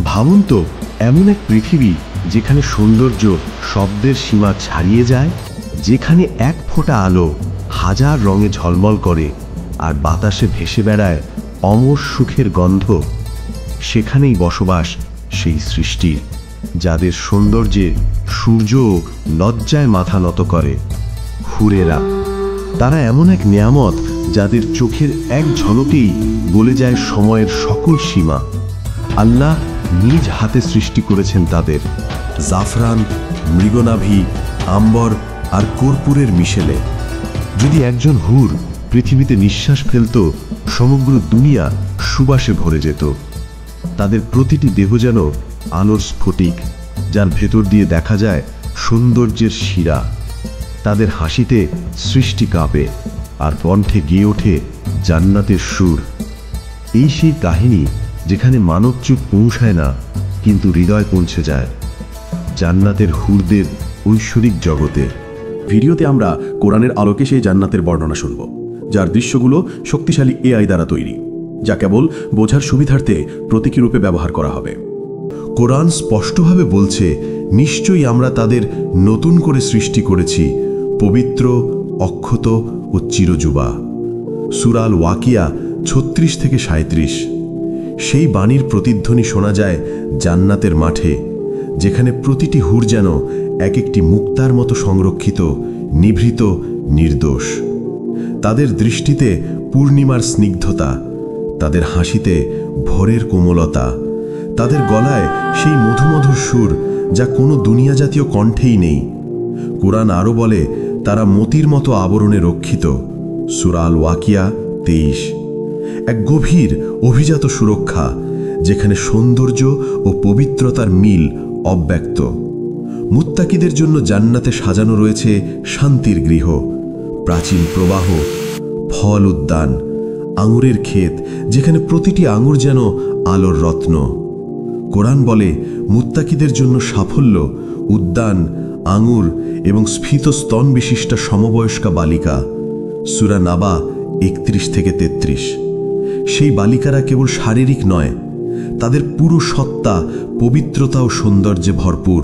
ভাবুন তো, এমন এক পৃথিবী যেখানে সৌন্দর্য শব্দের সীমা ছাড়িয়ে যায়, যেখানে এক ফোঁটা আলো হাজার রঙে ঝলমল করে আর বাতাসে ভেসে বেড়ায় অমর সুখের গন্ধ। সেখানেই বসবাস সেই সৃষ্টির, যাদের সৌন্দর্যে সূর্য লজ্জায় মাথা নত করে। হুরেরা, তারা এমন এক নিয়ামত যাদের চোখের এক ঝলকেই বলে যায় সময়ের সকল সীমা। আল্লাহ নিজ হাতে সৃষ্টি করেছেন তাদের, জাফরান, মৃগনাভি, আম্বর আর কর্পূরের মিশেলে। যদি একজন হুর পৃথিবীতে নিঃশ্বাস ফেলত, সমগ্র দুনিয়া সুবাসে ভরে যেত। তাদের প্রতিটি দেহ যেন আলোর স্ফটিক, যার ভেতর দিয়ে দেখা যায় সৌন্দর্যের শিরা। তাদের হাসিতে সৃষ্টি কাঁপে আর কণ্ঠে গেয়ে ওঠে জান্নাতের সুর। এই সেই কাহিনী যেখানে মানব চোখ পৌঁছায় না, কিন্তু হৃদয় পৌঁছে যায় জান্নাতের হুরদের ঐশ্বরিক জগতে। ভিডিওতে আমরা কোরআনের আলোকে সেই জান্নাতের বর্ণনা শুনব, যার দৃশ্যগুলো শক্তিশালী এআই দ্বারা তৈরি, যা কেবল বোঝার সুবিধার্থে প্রতীকী রূপে ব্যবহার করা হবে। কোরআন স্পষ্টভাবে বলছে, নিশ্চয়ই আমরা তাদের নতুন করে সৃষ্টি করেছি, পবিত্র, অক্ষত ও চিরযুবা। সূরা আল ওয়াকিয়া 36 থেকে 37। সেই বাণীর প্রতিধ্বনি শোনা যায় জান্নাতের মাঠে, যেখানে প্রতিটি হুর যেন এক একটি মুক্তার মতো সংরক্ষিত, নিভৃত, নির্দোষ। তাদের দৃষ্টিতে পূর্ণিমার স্নিগ্ধতা, তাদের হাসিতে ভোরের কোমলতা, তাদের গলায় সেই মধুমধুর সুর যা কোনো দুনিয়া জাতীয় কণ্ঠেই নেই। কোরআন আরও বলে, তারা মতির মতো আবরণে রক্ষিত। সূরা আল ওয়াকিয়া 23। এক গভীর অভিজাত সুরক্ষা, যেখানে সৌন্দর্য ও পবিত্রতার মিল অব্যক্ত। মুত্তাকিদের জন্য জান্নাতে সাজানো রয়েছে শান্তির গৃহ, প্রাচীন প্রবাহ, ফল উদ্যান, আঙুরের ক্ষেত, যেখানে প্রতিটি আঙুর যেন আলোর রত্ন। কোরআন বলে, মুত্তাকিদের জন্য সাফল্য, উদ্যান, আঙুর এবং স্ফীত স্তন বিশিষ্টা সমবয়স্কা বালিকা। সূরা নাবা 31 থেকে 33। সেই বালিকারা কেবল শারীরিক নয়, তাদের পুরো সত্তা পবিত্রতা ও সৌন্দর্যে ভরপুর।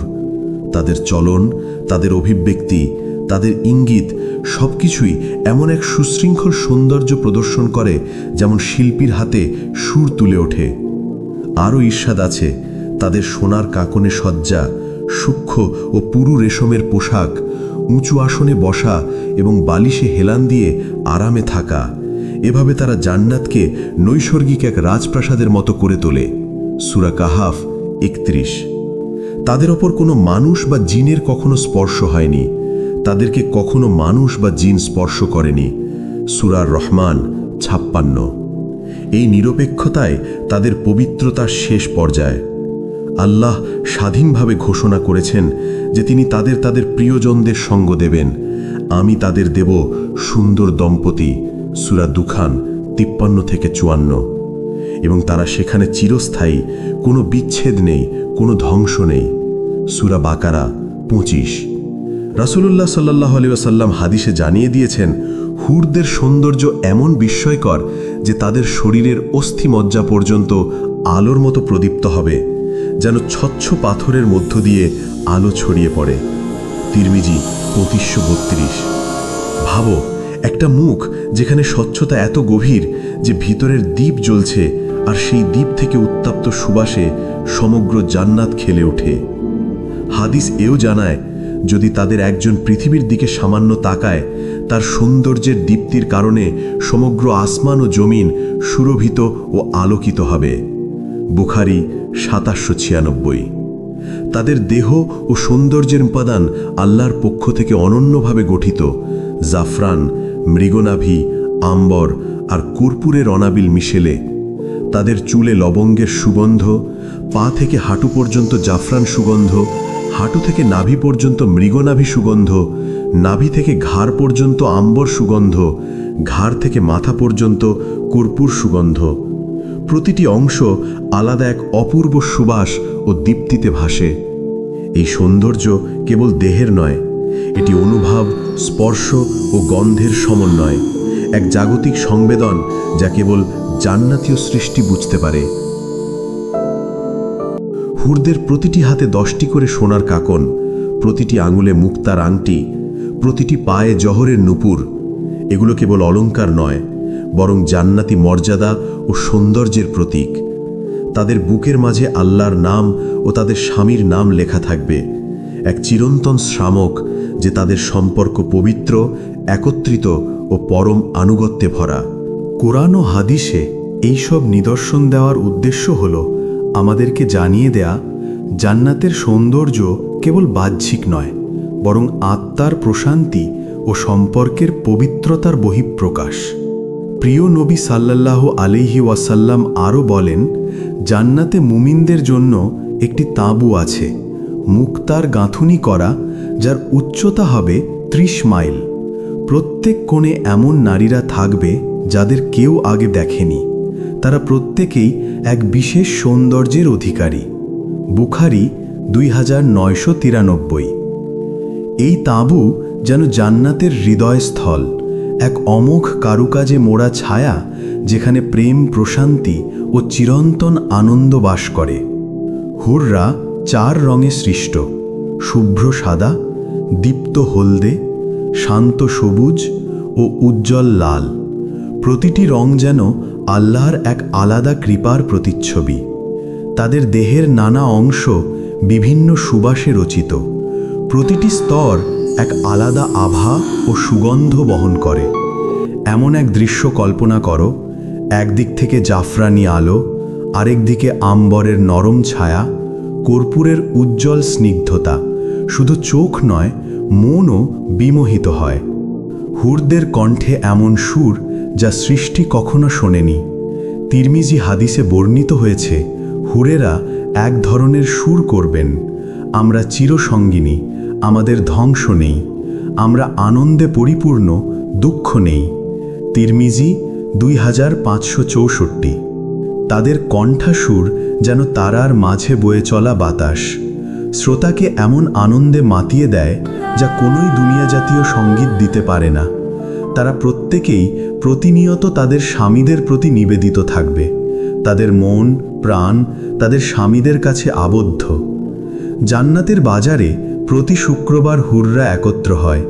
তাদের চলন, তাদের অভিব্যক্তি, তাদের ইঙ্গিত সবকিছুই এমন এক সুশৃঙ্খল সৌন্দর্য প্রদর্শন করে, যেমন শিল্পীর হাতে সুর তুলে ওঠে। আরও ঈর্ষাদ আছে, তাদের সোনার কাকনে সজ্জা, সূক্ষ্ম ও পুরু রেশমের পোশাক, উঁচু আসনে বসা এবং বালিশে হেলান দিয়ে আরামে থাকা। এভাবে তারা জান্নাতকে নৈসর্গিক এক রাজপ্রাসাদের মতো করে তোলে। সূরা কাহাফ 31। তাদের ওপর কোনো মানুষ বা জিনের কখনো স্পর্শ হয়নি, তাদেরকে কখনো মানুষ বা জিন স্পর্শ করেনি। সূরা রহমান 56। এই নিরপেক্ষতায় তাদের পবিত্রতার শেষ পর্যায়ে। আল্লাহ স্বাধীনভাবে ঘোষণা করেছেন যে তিনি তাদের তাদের প্রিয়জনদের সঙ্গ দেবেন। আমি তাদের দেব সুন্দর দম্পতি। সূরা দুখান 53 থেকে 54। এবং তারা সেখানে চিরস্থায়ী, কোনো বিচ্ছেদ নেই, কোনো ধ্বংস নেই। সূরা বাকারা 25। রাসূলুল্লাহ সাল্লাল্লাহু আলাইহি ওয়াসাল্লাম হাদিসে জানিয়ে দিয়েছেন, হুরদের সৌন্দর্য এমন বিস্ময়কর যে তাদের শরীরের অস্থিমজ্জা পর্যন্ত আলোর মতো প্রদীপ্ত হবে, যেন স্বচ্ছ পাথরের মধ্য দিয়ে আলো ছড়িয়ে পড়ে। তিরমিজি 2532। ভাবো, একটা মুখ যেখানে স্বচ্ছতা এত গভীর যে ভিতরের দ্বীপ জ্বলছে, আর সেই দ্বীপ থেকে উত্তাপ্ত সুবাসে সমগ্র জান্নাত খেলে ওঠে। হাদিস এও জানায়, যদি তাদের একজন পৃথিবীর দিকে সামান্য তাকায়, তার সৌন্দর্যের দীপ্তির কারণে সমগ্র আসমান ও জমিন সুরভিত ও আলোকিত হবে। বুখারী 2796। তাদের দেহ ও সৌন্দর্যের উপাদান আল্লাহর পক্ষ থেকে অনন্যভাবে গঠিত। জাফরান, মৃগনাভি, আম্বর আর কর্পূরের অনাবিল মিশেলে। তাদের চুলে লবঙ্গের সুগন্ধ, পা থেকে হাঁটু পর্যন্ত জাফরান সুগন্ধ, হাঁটু থেকে নাভি পর্যন্ত মৃগনাভি সুগন্ধ, নাভি থেকে ঘাড় পর্যন্ত আম্বর সুগন্ধ, ঘাড় থেকে মাথা পর্যন্ত কর্পূর সুগন্ধ। প্রতিটি অংশ আলাদা এক অপূর্ব সুবাস ও দীপ্তিতে ভাসে। এই সৌন্দর্য কেবল দেহের নয়, এটি অনুভব, স্পর্শ ও গন্ধের সমন্বয়, এক জাগতিক সংবেদন যা কেবল জান্নাতীয় সৃষ্টি বুঝতে পারে। হুরদের প্রতিটি হাতে 10টি করে সোনার কাকন, প্রতিটি আঙুলে মুক্তার আংটি, প্রতিটি পায়ে জহরের নূপুর। এগুলো কেবল অলংকার নয়, বরং জান্নাতি মর্যাদা ও সৌন্দর্যের প্রতীক। তাদের বুকের মাঝে আল্লাহর নাম ও তাদের স্বামীর নাম লেখা থাকবে, এক চিরন্তন শ্রামক যে তাদের সম্পর্ক পবিত্র, একত্রিত ও পরম আনুগত্যে ভরা। কোরআন ও হাদিসে এইসব নিদর্শন দেওয়ার উদ্দেশ্য হল আমাদেরকে জানিয়ে দেয়া জান্নাতের সৌন্দর্য কেবল বাহ্যিক নয়, বরং আত্মার প্রশান্তি ও সম্পর্কের পবিত্রতার বহিঃপ্রকাশ। প্রিয় নবী সাল্লাল্লাহু আলাইহি ওয়াসাল্লাম আরও বলেন, জান্নাতে মুমিনদের জন্য একটি তাঁবু আছে, মুক্তার গাঁথুনি করা, যার উচ্চতা হবে 30 মাইল। প্রত্যেক কোণে এমন নারীরা থাকবে যাদের কেউ আগে দেখেনি। তারা প্রত্যেকেই এক বিশেষ সৌন্দর্যের অধিকারী। বুখারী 2993। এই তাঁবু যেন জান্নাতের হৃদয়স্থল, এক অমোঘ কারুকাজে মোড়া ছায়া, যেখানে প্রেম, প্রশান্তি ও চিরন্তন আনন্দ বাস করে। হুররা 4 রঙে সৃষ্ট: শুভ্র সাদা, দীপ্ত হলদে, শান্ত সবুজ ও উজ্জ্বল লাল। প্রতিটি রং যেন আল্লাহর এক আলাদা কৃপার প্রতিচ্ছবি। তাদের দেহের নানা অংশ বিভিন্ন সুবাসে রচিত। প্রতিটি স্তর এক আলাদা আভা ও সুগন্ধ বহন করে। এমন এক দৃশ্য কল্পনা করো, একদিক থেকে জাফরানি আলো, আরেক দিকে আম্বরের নরম ছায়া, কর্পূরের উজ্জ্বল স্নিগ্ধতা। শুধু চোখ নয়, মনও বিমোহিত হয়। হুরদের কণ্ঠে এমন সুর যা সৃষ্টি কখনো শোনেনি। তিরমিজি হাদিসে বর্ণিত হয়েছে, হুরেরা এক ধরনের সুর করবেন, আমরা চিরসঙ্গিনী, আমাদের ধ্বংস নেই, আমরা আনন্দে পরিপূর্ণ, দুঃখ নেই। তিরমিজি 2564। তাদের কণ্ঠাসুর যেন তারার মাঝে বয়ে চলা বাতাস, শ্রোতাকে এমন আনন্দে মাতিয়ে দেয় যা কোনোই দুনিয়া জাতীয় সঙ্গীত দিতে পারে না। তারা প্রত্যেকেই প্রতিনিয়ত তাদের স্বামীদের প্রতি নিবেদিত থাকবে। তাদের মন, প্রাণ তাদের স্বামীদের কাছে আবদ্ধ। জান্নাতের বাজারে প্রতি শুক্রবার হুররা একত্র হয়।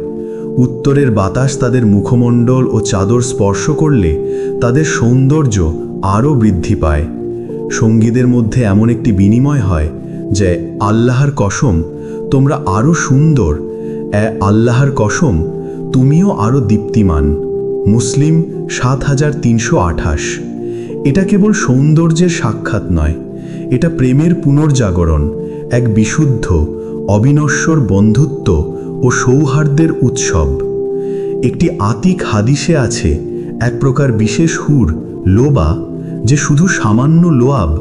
উত্তরের বাতাস তাদের মুখমণ্ডল ও চাদর স্পর্শ করলে তাদের সৌন্দর্য আরও বৃদ্ধি পায়। সঙ্গীদের মধ্যে এমন একটি বিনিময় হয় যে, আল্লাহর কসম, তোমরা আরও সুন্দর, আল্লাহর কসম, তুমিও আরও দীপ্তিমান। মুসলিম 7328। এটা কেবল সৌন্দর্যের সাক্ষাৎ নয়, এটা প্রেমের পুনর্জাগরণ, এক বিশুদ্ধ, অবিনশ্বর বন্ধুত্ব ও সৌহার্দ্যের উৎসব। একটি আতিক হাদিসে আছে, এক প্রকার বিশেষ হুর, লোবা, যে শুধু সামান্য লোয়াব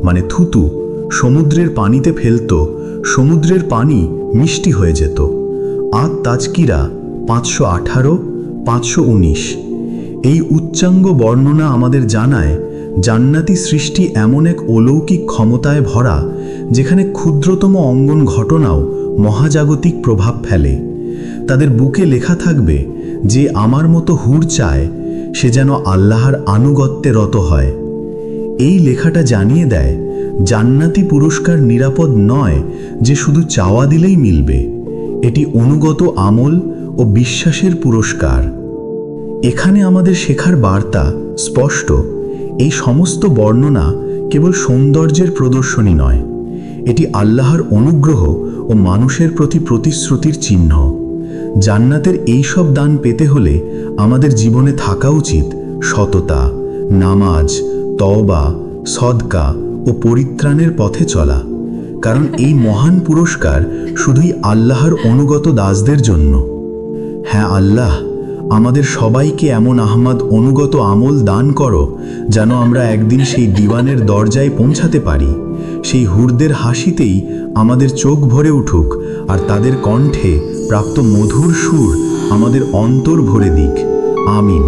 মানে থুতু সমুদ্রের পানিতে ফেলত, সমুদ্রের পানি মিষ্টি হয়ে যেত। তাজকিরা 518, 519। এই উচ্চাঙ্গ বর্ণনা আমাদের জানায়, জান্নাতি সৃষ্টি এমন এক অলৌকিক ক্ষমতায় ভরা, যেখানে ক্ষুদ্রতম অঙ্গন ঘটনাও মহাজাগতিক প্রভাব ফেলে। তাদের বুকে লেখা থাকবে, যে আমার মতো হুর চায়, সে যেন আল্লাহর আনুগত্যে রত হয়। এই লেখাটা জানিয়ে দেয়, জান্নাতি পুরস্কার নিরাপদ নয় যে শুধু চাওয়া দিলেই মিলবে। এটি অনুগত আমল ও বিশ্বাসের পুরস্কার। এখানে আমাদের শেখার বার্তা স্পষ্ট, এই সমস্ত বর্ণনা কেবল সৌন্দর্যের প্রদর্শনী নয়, এটি আল্লাহর অনুগ্রহ ও মানুষের প্রতি প্রতিশ্রুতির চিহ্ন। জান্নাতের এই সব দান পেতে হলে আমাদের জীবনে থাকা উচিত সততা, নামাজ, তওবা, সদকা ও পরিত্রাণের পথে চলা। কারণ এই মহান পুরস্কার শুধুই আল্লাহর অনুগত দাসদের জন্য। হ্যাঁ আল্লাহ, আমাদের সবাইকে এমন আহমদ অনুগত আমল দান করো, যেন আমরা একদিন সেই দিওয়ানের দরজায় পৌঁছাতে পারি। সেই হুরদের হাসিতেই আমাদের চোখ ভরে উঠুক, আর তাদের কণ্ঠে প্রাপ্ত মধুর সুর আমাদের অন্তর ভরে দিক। আমিন।